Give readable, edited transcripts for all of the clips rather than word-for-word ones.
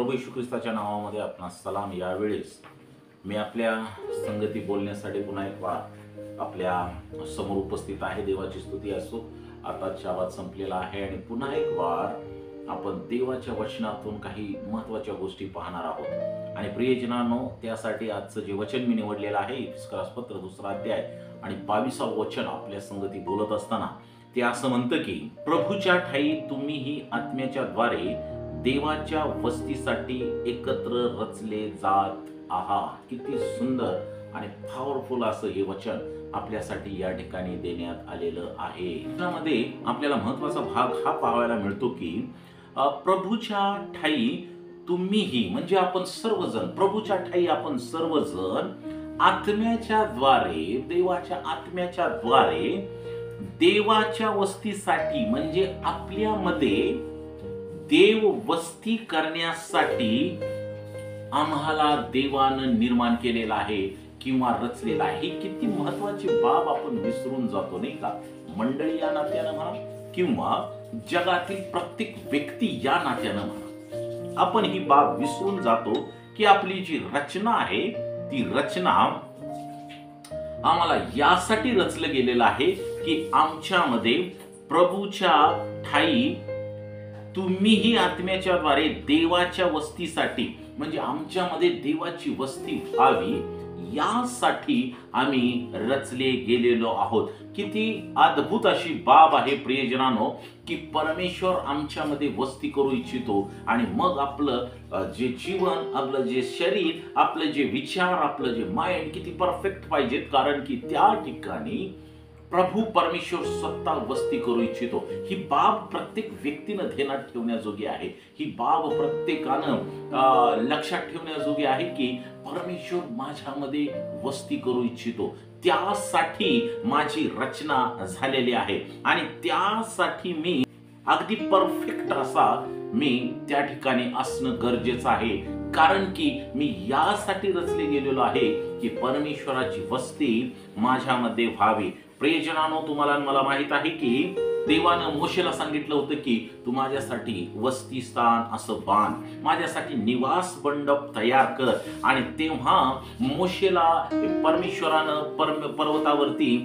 प्रभू येशू ख्रिस्ताच्या नावामध्ये आपणा सलाम। यावेळेस मी आपल्या संगती बोलण्यासाठी पुन्हा एक वार आपल्या समोर उपस्थित आहे। देवाची स्तुती असो। आता शाबात संपलेला आहे आणि पुन्हा एक वार आपण देवाच्या वचनातून काही महत्त्वाच्या गोष्टी पाहणार आहोत। आणि प्रियजनांनो, त्यासाठी आजचं जे वचन मी निवडलेलं आहे इफिसकरासपत्र 2 अध्याय आणि 22 वचन आपल्या संगती बोलत असताना ते असं म्हणतं की प्रभूच्या ठाई तुम्हीही आत्म्याच्या द्वारे देवाच्या वस्तीसाठी एकत्र रचले जात आहात। किती सुंदर आणि पॉवरफुल असं हे वचन आपल्यासाठी या ठिकाणी देण्यात आलेलं आहे। त्यामध्ये आपल्याला महत्त्वाचा भाग हा पाहायला मिळतो की प्रभूच्या ठाई तुम्हीही म्हणजे आपण सर्वजण, प्रभूच्या ठाई आपण सर्वजण आत्म्याच्या द्वारे, देवाच्या आत्म्याच्या द्वारे देवाच्या वस्तीसाठी म्हणजे आपल्यामध्ये देव वस्ती करण्यासाठी आम्हाला देवानं निर्माण केलेला आहे किंवा रचलेला आहे। ही किती महत्वाची बाब आपण विसरून जातो नाही का? मंडळी या नात्यानं म्हणा किंवा जगातील प्रत्येक व्यक्ती या नात्यानं म्हणा, आपण ही बाब विसरून जातो की आपली जी रचना आहे ती रचना आम्हाला यासाठी रचलं गेलेलं आहे की आमच्यामध्ये प्रभूच्या ठाई तुम्हीही आत्म्याच्या द्वारे देवाच्या वस्तीसाठी म्हणजे आमच्यामध्ये देवाची वस्ती व्हावी यासाठी आम्ही रचले गेलेलो आहोत। किती अद्भुत अशी बाब आहे प्रियजनांनो की परमेश्वर आमच्यामध्ये वस्ती करू इच्छितो आणि मग आपलं जे जीवन, आपलं जे शरीर, आपलं जे विचार, आपलं जे माइंड किती परफेक्ट पाहिजेत, कारण की त्या ठिकाणी प्रभू परमेश्वर स्वतः वस्ती करू इच्छितो। ही बाब प्रत्येक व्यक्तीनं ध्यानात ठेवण्याजोगी आहे। ही बाब प्रत्येकानं लक्षात ठेवण्याजोगी आहे की परमेश्वर माझ्यामध्ये वस्ती करू इच्छितो, त्यासाठी माझी रचना झालेली आहे आणि त्यासाठी मी अगदी परफेक्ट असा मी त्या ठिकाणी असणं गरजेचं आहे। कारण की मी यासाठी रचले गेलेलो आहे की परमेश्वराची वस्ती माझ्यामध्ये व्हावी। प्रियजनांनो, तुम्हाला मला माहित आहे की देवानं मोशेला सांगितलं होतं की तू माझ्यासाठी वस्ती स्थान असं बांध, माझ्यासाठी निवास मंडप तयार कर। आणि तेव्हा मोशेला परमेश्वरानं पर्वतावरती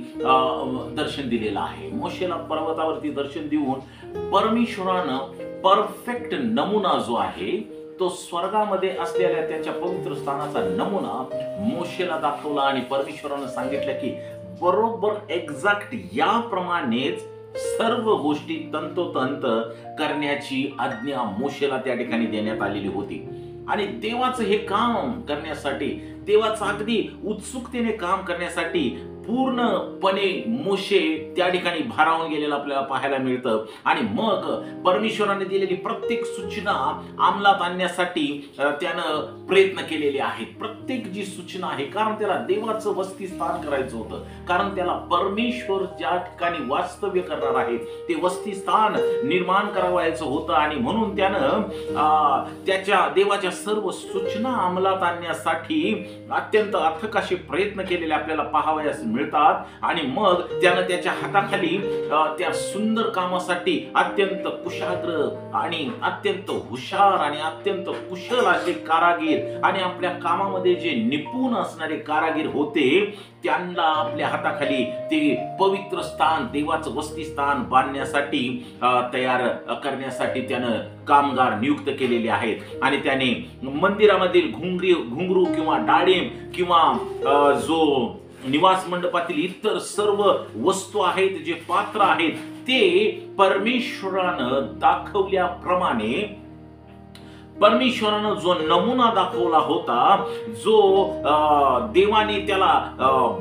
दर्शन दिलेलं आहे। मोशेला पर्वतावरती दर्शन देऊन परमेश्वरानं परफेक्ट नमुना जो आहे तो स्वर्गामध्ये असलेल्या त्याच्या पवित्र स्थानाचा नमुना मोशेला दाखवला आणि परमेश्वरानं सांगितलं की बरोबर एक्झॅक्ट याप्रमाणेच सर्व गोष्टी तंतोतंत करण्याची आज्ञा मोशेला त्या ठिकाणी देण्यात आलेली होती। आणि देवाचं हे काम करण्यासाठी, देवाचं अगदी उत्सुकतेने काम करण्यासाठी पूर्णपणे मोशे त्या ठिकाणी भारावून गेलेला आपल्याला पाहायला मिळतं। आणि मग परमेश्वराने दिलेली प्रत्येक सूचना अंमलात आणण्यासाठी त्यानं प्रयत्न केलेले आहेत। प्रत्येक जी सूचना आहे, कारण त्याला देवाचं वस्ती स्थान करायचं होतं, कारण त्याला परमेश्वर ज्या ठिकाणी वास्तव्य करणार आहे ते वस्ती स्थान निर्माण करावायचं होतं। आणि म्हणून त्यानं त्याच्या देवाच्या सर्व सूचना अंमलात आणण्यासाठी अत्यंत अथक असे प्रयत्न केलेले आपल्याला पाहावयास मिळतात। आणि मग त्यानं त्याच्या हाताखाली त्या सुंदर कामासाठी अत्यंत कुशाग्र आणि अत्यंत हुशार आणि अत्यंत कुशल असे कारागीर आणि आपल्या कामामध्ये जे निपुण असणारे कारागीर होते त्यांना आपल्या हाताखाली ते पवित्र स्थान, देवाचं वस्ती स्थान बांधण्यासाठी तयार करण्यासाठी त्यानं कामगार नियुक्त केलेले आहेत। आणि त्याने मंदिरामधील घुंगरू किंवा डाळिंब किंवा जो निवास मंडपातील इतर सर्व वस्तू आहेत, जे पात्र आहेत, ते परमेश्वरानं दाखवल्याप्रमाणे परमेश्वरानं जो नमुना दाखवला होता, जो देवाने त्याला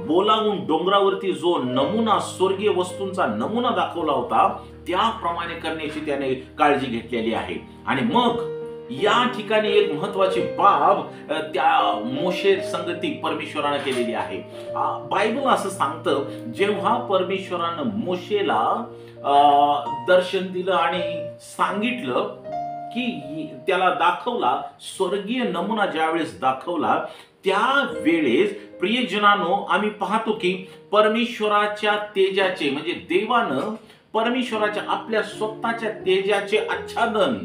बोलावून डोंगरावरती जो नमुना, स्वर्गीय वस्तूंचा नमुना दाखवला होता, त्याप्रमाणे करण्याची त्याने काळजी घेतलेली आहे। आणि मग या ठिकाणी एक महत्वाची बाब त्या मोशे संगती परमेश्वरानं केलेली आहे। बायबल असं सांगतं, जेव्हा परमेश्वरानं मोशेला दर्शन दिलं आणि सांगितलं की त्याला दाखवला स्वर्गीय नमुना, ज्यावेळेस दाखवला त्यावेळेस प्रियजनांनो आम्ही पाहतो की परमेश्वराच्या तेजाचे म्हणजे देवानं परमेश्वराच्या आपल्या स्वतःच्या तेजाचे आच्छादन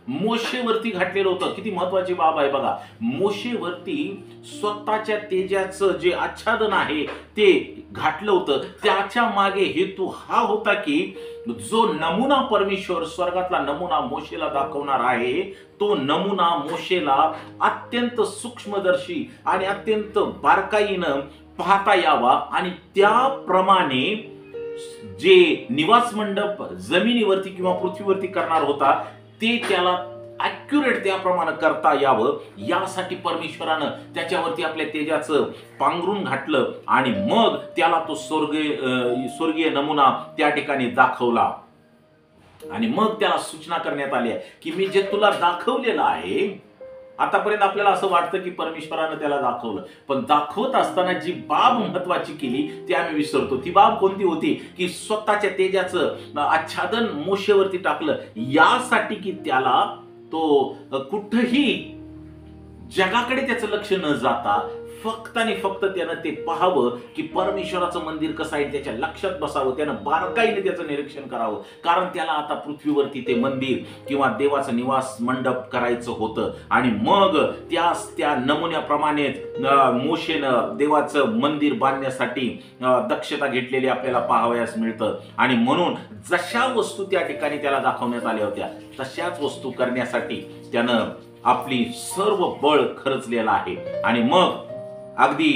मोशेवरती घातलेलं होतं. किती महत्वाची बाब आहे बघा. मोशेवरती स्वतःच्या तेजाचं जे आच्छादन आहे ते घातलं होतं. त्याच्या मागे हेतू हा होता की जो नमुना परमेश्वर स्वर्गातला नमुना मोशेला दाखवणार आहे, तो नमुना मोशेला अत्यंत सूक्ष्मदर्शी आणि अत्यंत बारकाईनं पाहता यावा आणि त्याप्रमाणे जे निवास मंडप जमिनीवरती किंवा पृथ्वीवरती करणार होता ते त्याला ॲक्युरेट त्याप्रमाणे करता यावं, यासाठी परमेश्वरानं त्याच्यावरती आपल्या तेजाचं पांघरून घातलं आणि मग त्याला तो स्वर्गीय नमुना त्या ठिकाणी दाखवला. आणि मग त्याला सूचना करण्यात आली आहे की मी जे तुला दाखवलेलं आहे, आतापर्यंत आपल्याला असं वाटतं की परमेश्वरानं त्याला दाखवलं, पण दाखवत असताना जी बाब महत्वाची केली ती आम्ही विसरतो. ती बाब कोणती होती की स्वतःच्या तेजाचं आच्छादन मोशेवरती टाकलं, यासाठी की त्याला तो कुठंही जगाकडे त्याचं लक्ष न जाता फक्त आणि फक्त त्यानं ते पाहावं की परमेश्वराचं मंदिर कसं आहे, त्याच्या लक्षात बसावं, त्यानं बारकाईने त्याचं निरीक्षण करावं. कारण त्याला आता पृथ्वीवरती ते मंदिर किंवा देवाचं निवास मंडप करायचं होतं. आणि मग त्या नमुन्याप्रमाणे मोशेनं देवाचं मंदिर बांधण्यासाठी दक्षता घेतलेली आपल्याला पाहावयास मिळतं. आणि म्हणून जशा वस्तू त्या ठिकाणी त्याला दाखवण्यात आल्या होत्या तशाच वस्तू करण्यासाठी त्यानं आपली सर्व बळ खर्चलेलं आहे. आणि मग अगदी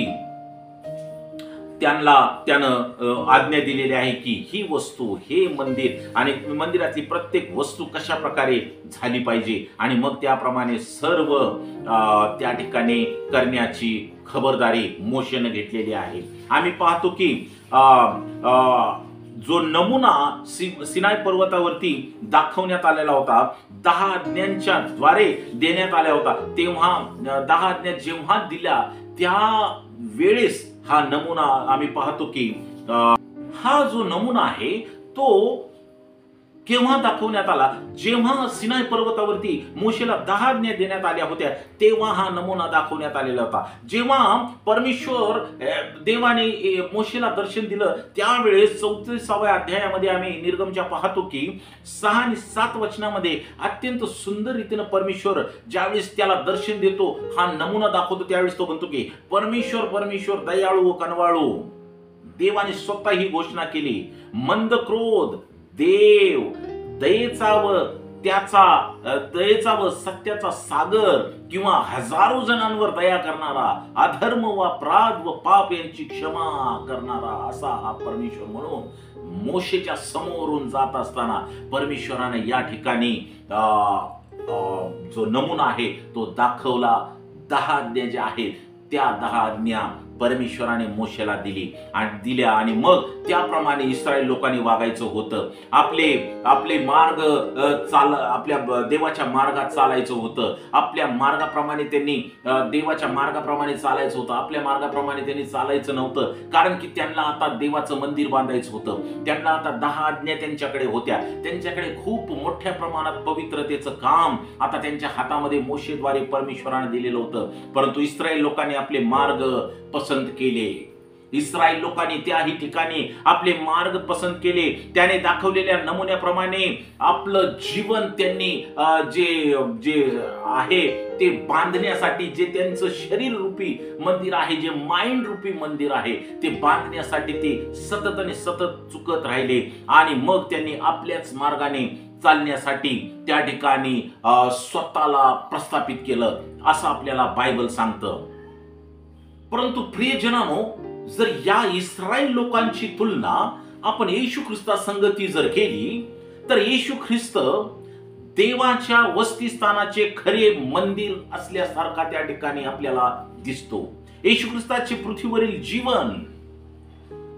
त्यानं आज्ञा दिलेली आहे की ही वस्तू, हे मंदिर आणि मंदिरातली प्रत्येक वस्तू कशा प्रकारे झाली पाहिजे, आणि मग त्याप्रमाणे सर्व त्या ठिकाणी करण्याची खबरदारी मोशेने घेतलेली आहे. आम्ही पाहतो की जो नमुना सिनाय पर्वतावरती दाखवण्यात आलेला होता 10 आज्ञांच्या द्वारे देण्यात आला होता, तेव्हा 10 आज्ञा जेव्हा दिल्या त्या वेळेस हा नमुना आम्ही पाहतो की हा जो नमुना आहे तो केव्हा दाखवण्यात आला, जेव्हा सिनाय पर्वतावरती मोशेला 10 आज्ञा देण्यात आल्या होत्या तेव्हा हा नमुना दाखवण्यात आलेला होता. जेव्हा परमेश्वर देवाने मोशेला दर्शन दिलं त्यावेळेस 34व्या अध्यायामध्ये आम्ही निर्गमच्या पाहतो की 6 आणि 7 वचनामध्ये अत्यंत सुंदर रीतीने परमेश्वर ज्यावेळेस त्याला दर्शन देतो, हा नमुना दाखवतो, त्यावेळेस तो म्हणतो की परमेश्वर परमेश्वर दयाळू व कनवाळू. देवाने स्वतः ही घोषणा केली, मंद क्रोध देव, दयेचा व सत्याचा सागर किंवा हजारो जणांवर दया करणारा, अधर्म व अपराध व पाप यांची क्षमा करणारा, असा हा परमेश्वर. म्हणून मोशेच्या समोरून जात असताना परमेश्वराने या ठिकाणी जो नमुना आहे तो दाखवला. 10 आज्ञा ज्या आहेत त्या 10 आज्ञा परमेश्वराने मोशेला दिल्या आणि मग त्याप्रमाणे इस्रायल लोकांनी वागायचं होतं. आपले मार्ग आपल्या देवाच्या मार्गात चालायचं होतं. आपल्या मार्गाप्रमाणे त्यांनी देवाच्या मार्गाप्रमाणे चालायचं होतं. आपल्या मार्गाप्रमाणे त्यांनी चालायचं नव्हतं, कारण की त्यांना आता देवाचं मंदिर बांधायचं होतं. त्यांना आता 10 आज्ञा त्यांच्याकडे होत्या. त्यांच्याकडे खूप मोठ्या प्रमाणात पवित्रतेचं काम आता त्यांच्या हातामध्ये मोशेद्वारे परमेश्वराने दिलेलं होतं. परंतु इस्रायल लोकांनी आपले मार्ग पसंत केले. इस्रायल लोकांनी त्याही ठिकाणी आपले मार्ग पसंत केले. त्याने दाखवलेल्या नमुन्याप्रमाणे आपलं जीवन त्यांनी जे आहे ते बांधण्यासाठी, जे त्यांचं शरीर रूपी मंदिर आहे, जे माइंड रूपी मंदिर आहे, ते बांधण्यासाठी ते सतत आणि सतत चुकत राहिले. आणि मग त्यांनी आपल्याच मार्गाने चालण्यासाठी त्या ठिकाणी स्वतःला प्रस्थापित केलं, असं आपल्याला बायबल सांगतं. परंतु प्रियजनांनो, जर या इस्रायल लोकांची तुलना आपण येशू ख्रिस्ता संगती जर केली तर येशू ख्रिस्त देवाच्या वस्तीस्थानाचे खरे मंदिर असल्यासारखा त्या ठिकाणी आपल्याला दिसतो. येशू ख्रिस्ताचे पृथ्वीवरील जीवन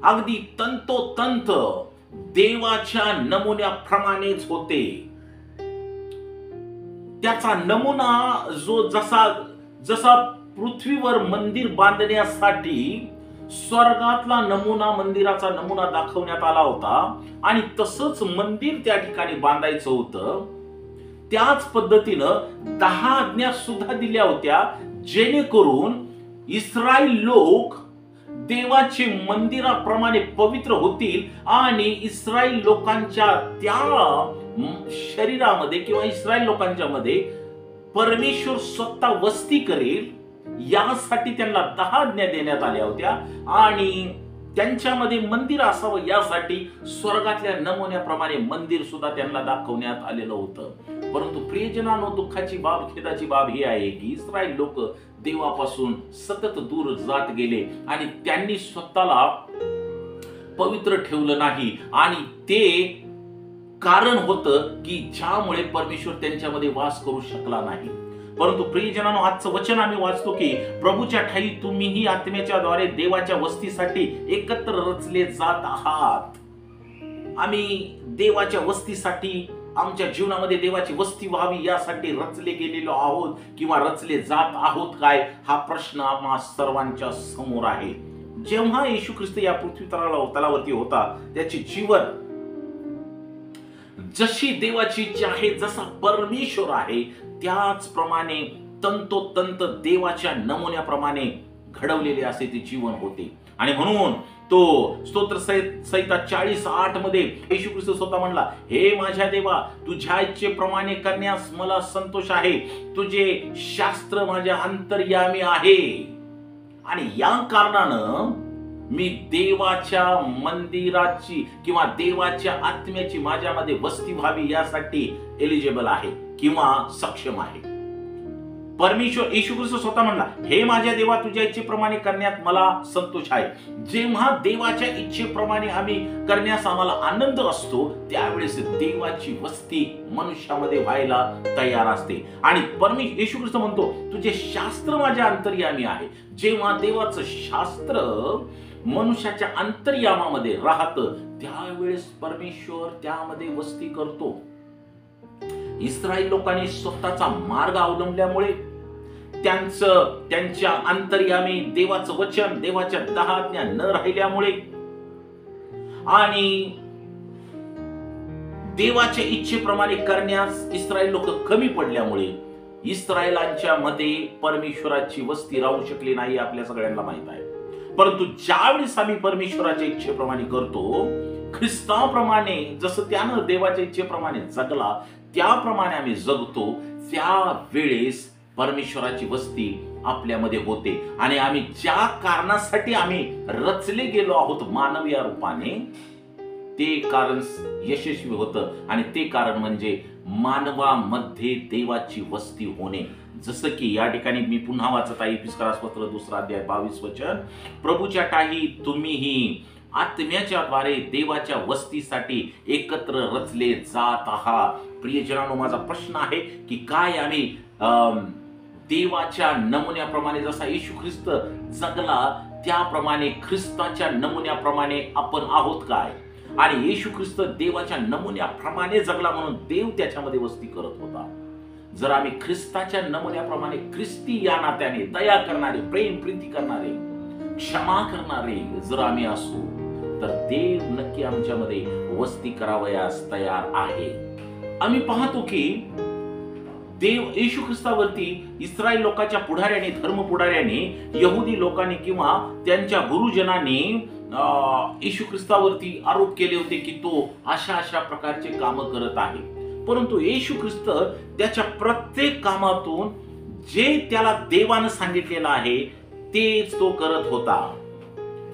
अगदी तंतोतंत देवाच्या नमुन्याप्रमाणेच होते. त्याचा नमुना जो जसा पृथ्वीवर मंदिर बांधण्यासाठी स्वर्गातला नमुना, मंदिराचा नमुना दाखवण्यात आला होता आणि तसंच मंदिर त्या ठिकाणी बांधायचं होतं, त्याच पद्धतीनं 10 आज्ञा सुद्धा दिल्या होत्या, जेणेकरून इस्रायल लोक देवाचे मंदिराप्रमाणे पवित्र होतील आणि इस्रायल लोकांच्या त्या शरीरामध्ये किंवा इस्रायल लोकांच्या मध्ये परमेश्वर स्वतः वस्ती करेल यासाठी त्यांना 10 आज्ञा देण्यात आल्या होत्या आणि त्यांच्यामध्ये मंदिर असावं यासाठी स्वर्गातल्या नमुन्याप्रमाणे मंदिर सुद्धा त्यांना दाखवण्यात आलेलं होतं. परंतु प्रियजनांनो, दुःखाची बाब, खेदाची बाब ही आहे की इस्रायल लोक देवापासून सतत दूर जात गेले आणि त्यांनी स्वतःला पवित्र ठेवलं नाही आणि ते कारण होतं की ज्यामुळे परमेश्वर त्यांच्यामध्ये वास करू शकला नाही. परंतु प्रियजनांनो, आजचं वचन आम्ही वाचतो की प्रभूच्या ठाई तुम्हीही आत्म्याच्या द्वारे देवाच्या वस्तीसाठी एकत्र रचले जात आहात. आम्ही देवाच्या वस्तीसाठी, आमच्या जीवनामध्ये देवाची वस्ती व्हावी यासाठी रचले गेलेलो आहोत किंवा रचले जात आहोत काय, हा प्रश्न आम्हा सर्वांच्या समोर आहे. जेव्हा येशू ख्रिस्त या पृथ्वी तलावरती होता, त्याचे जीवन जशी देवाची इच्छा आहे, जसा परमेश्वर आहे त्याचप्रमाणे तंतोतंत देवाच्या नमुन्याप्रमाणे घडवलेले असे ते जीवन होते. आणि म्हणून तो स्तोत्र संहिता 40:8 मध्ये येशू ख्रिस्त स्वतः म्हणला, हे माझ्या देवा, तुझ्या इच्छेप्रमाणे करण्यास मला संतोष आहे. तुझे शास्त्र माझ्या अंतर्यामी आहे. आणि या कारणानं मी देवाच्या मंदिराची किंवा देवाच्या आत्म्याची माझ्यामध्ये वस्ती व्हावी यासाठी एलिजिबल आहे किंवा सक्षम आहे. परमेश्वर येशू ख्रिस्त स्वतः म्हणला, हे माझ्या देवा, तुझ्या इच्छेप्रमाणे करण्यात मला संतोष आहे. जेव्हा देवाच्या इच्छेप्रमाणे आम्ही करण्यास आम्हाला आनंद असतो, त्यावेळेस देवाची वस्ती मनुष्यामध्ये व्हायला तयार असते. आणि येशू ख्रिस्त म्हणतो, तुझे शास्त्र माझ्या अंतर्यामी आहे. जेव्हा देवाचं शास्त्र मनुष्याच्या अंतर्यामामध्ये राहतं, त्यावेळेस परमेश्वर त्यामध्ये वस्ती करतो. इस्रायल लोकांनी स्वतःचा मार्ग अवलंबल्यामुळे, त्यांच्या अंतर्यामी देवाचं वचन, देवाच्या 10 आज्ञा न राहिल्यामुळे आणि देवाच्या इच्छेप्रमाणे करण्यास इस्रायल लोक कमी पडल्यामुळे इस्रायलांच्या मध्ये परमेश्वराची वस्ती राहू शकली नाही, आपल्या सगळ्यांना माहित आहे. परंतु ज्यावेळेस आम्ही परमेश्वराच्या इच्छेप्रमाणे करतो, ख्रिस्ताप्रमाणे जसं त्यानं देवाच्या इच्छेप्रमाणे जगला त्याप्रमाणे आम्ही जगतो, त्यावेळेस परमेश्वराची वस्ती आपल्यामध्ये होते. आणि आम्ही ज्या कारणासाठी आम्ही रचले गेलो आहोत मानवीय रूपाने, ते कारण यशस्वी होतं. आणि ते कारण म्हणजे मानवामध्ये देवाची वस्ती होणे. जसं की या ठिकाणी मी पुन्हा वाचत आहे, इफिसकरास पत्र 2 अध्याय 22 वचन, प्रभूच्या ठाई तुम्हीही आत्म्याच्या द्वारे देवाच्या वस्तीसाठी एकत्र रचले जात आहात. प्रियजनांनो, माझा प्रश्न आहे की काय आम्ही देवाच्या नमुन्याप्रमाणे, जसा येशू ख्रिस्त जगला त्याप्रमाणे ख्रिस्ताच्या नमुन्याप्रमाणे आपण आहोत काय? आणि येशू ख्रिस्त देवाच्या नमुन्याप्रमाणे जगला म्हणून देव त्याच्यामध्ये वस्ती करत होता. जर आम्ही ख्रिस्ताच्या नमुन्याप्रमाणे, ख्रिस्ती या नात्याने दया करणारे, प्रेम प्रीती करणारे, क्षमा करणारे जर आम्ही असू, तर देव नक्की आमच्यामध्ये वस्ती करावयास तयार आहे. आम्ही पाहतो की देव येशू ख्रिस्तावरती इस्रायल लोकांच्या पुढाऱ्याने, धर्म पुढाऱ्याने, यहुदी लोकांनी किंवा त्यांच्या गुरुजनांनी येशू ख्रिस्तावरती आरोप केले होते की तो अशा अशा प्रकारचे काम करत आहे. परंतु येशू ख्रिस्त त्याच्या प्रत्येक कामातून जे त्याला देवानं सांगितलेलं आहे तेच तो करत होता.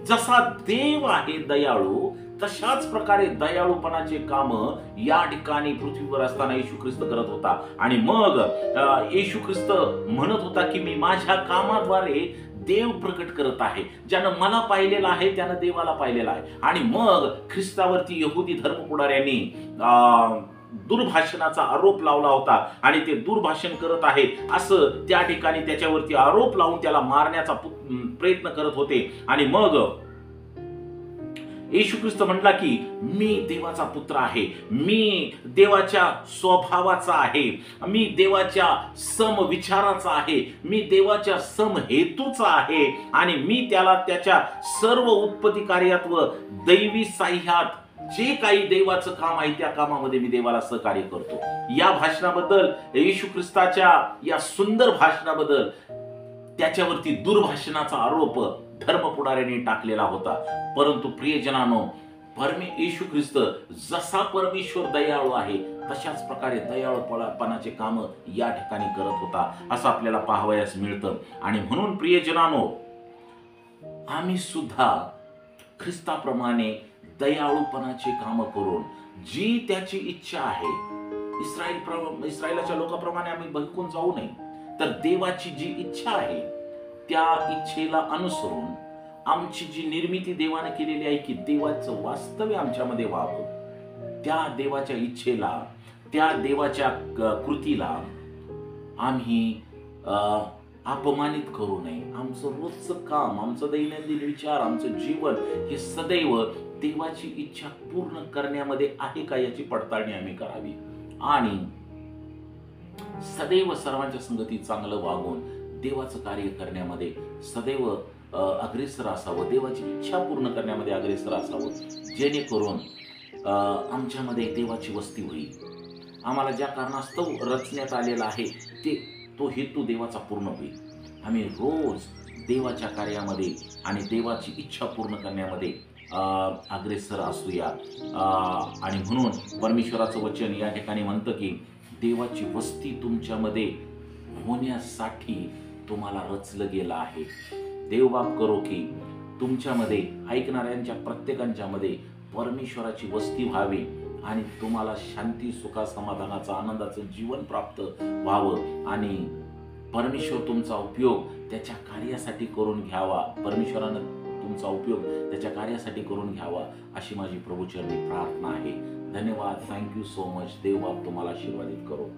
जसा देव आहे दयाळू, तशाच प्रकारे दयाळूपणाचे काम या ठिकाणी पृथ्वीवर असताना येशू ख्रिस्त करत होता. आणि मग येशू ख्रिस्त म्हणत होता की मी माझ्या कामाद्वारे देव प्रकट करत आहे. ज्यानं मला पाहिलेलं आहे त्यानं देवाला पाहिलेलं आहे. आणि मग ख्रिस्तावरती यहुदी धर्मपुढाऱ्यांनी दुर्भाषणाचा आरोप लावला होता आणि ते दुर्भाषण करत आहे असं त्या ठिकाणी त्याच्यावरती आरोप लावून त्याला मारण्याचा प्रयत्न करत होते. आणि मग येशू ख्रिस्त म्हटला की मी देवाचा पुत्र आहे, मी देवाच्या स्वभावाचा आहे, मी देवाच्या समविचाराचा आहे, मी देवाच्या समहेतूचा आहे आणि मी त्याला त्याच्या सर्व उत्पत्ती कार्यात व दैवी साह्यात जे काही देवाचं काम आहे त्या कामामध्ये मी देवाला सहकार्य करतो. या भाषणाबद्दल, येशू ख्रिस्ताच्या या सुंदर भाषणाबद्दल त्याच्यावरती दुर्भाषणाचा आरोप धर्मपुढाऱ्यांनी टाकलेला होता. परंतु प्रियजनांनो, येशू ख्रिस्त जसा परमेश्वर दयाळू आहे तशाच प्रकारे दयाळूपणाचे काम या ठिकाणी करत होता, असं आपल्याला पाहावयास मिळतं. आणि म्हणून प्रियजनांनो, आम्ही सुद्धा ख्रिस्ताप्रमाणे दयाळूपणाचे काम करून जी त्याची इच्छा आहे, इस्रायलाच्या लोकांप्रमाणे आम्ही बहकून जाऊ नये, तर देवाची जी इच्छा आहे त्या इच्छेला अनुसरून आमची जी निर्मिती देवाने केलेली आहे की देवाचं वास्तव्य आमच्यामध्ये व्हावं, त्या देवाच्या इच्छेला, त्या देवाच्या कृतीला आम्ही अपमानित करू नये. आमचं रोजचं काम, आमचं दैनंदिन विचार, आमचं जीवन हे सदैव देवाची इच्छा पूर्ण करण्यामध्ये आहे का याची पडताळणी आम्ही करावी. आणि सदैव सर्वांच्या संगतीत चांगलं वागून देवाचं कार्य करण्यामध्ये सदैव अग्रेसर असावं, देवाची इच्छा पूर्ण करण्यामध्ये अग्रेसर असावं, जेणेकरून आमच्यामध्ये देवाची वस्ती होईल. आम्हाला ज्या कारणास्तव रचण्यात आलेला आहे तो हेतू देवाचा पूर्ण होईल. आम्ही रोज देवाच्या कार्यामध्ये आणि देवाची इच्छा पूर्ण करण्यामध्ये अग्रेसर असूया. आणि म्हणून परमेश्वराचं वचन या ठिकाणी म्हणतं की देवाची वस्ती तुमच्यामध्ये होण्यासाठी तुम्हाला रचलं गेलं आहे. देवबाप करो की तुमच्यामध्ये, ऐकणाऱ्यांच्या प्रत्येकांच्या मध्ये परमेश्वराची वस्ती व्हावी आणि तुम्हाला शांती, सुखा, समाधानाचं, आनंदाचं जीवन प्राप्त व्हावं आणि परमेश्वर तुमचा उपयोग त्याच्या कार्यासाठी करून घ्यावा, परमेश्वरानं तुमचा उपयोग त्याच्या कार्यासाठी करून घ्यावा, अशी माझी प्रभूचरणी प्रार्थना आहे. धन्यवाद. Thank you so much. देवबाप तुम्हाला आशीर्वादित करो.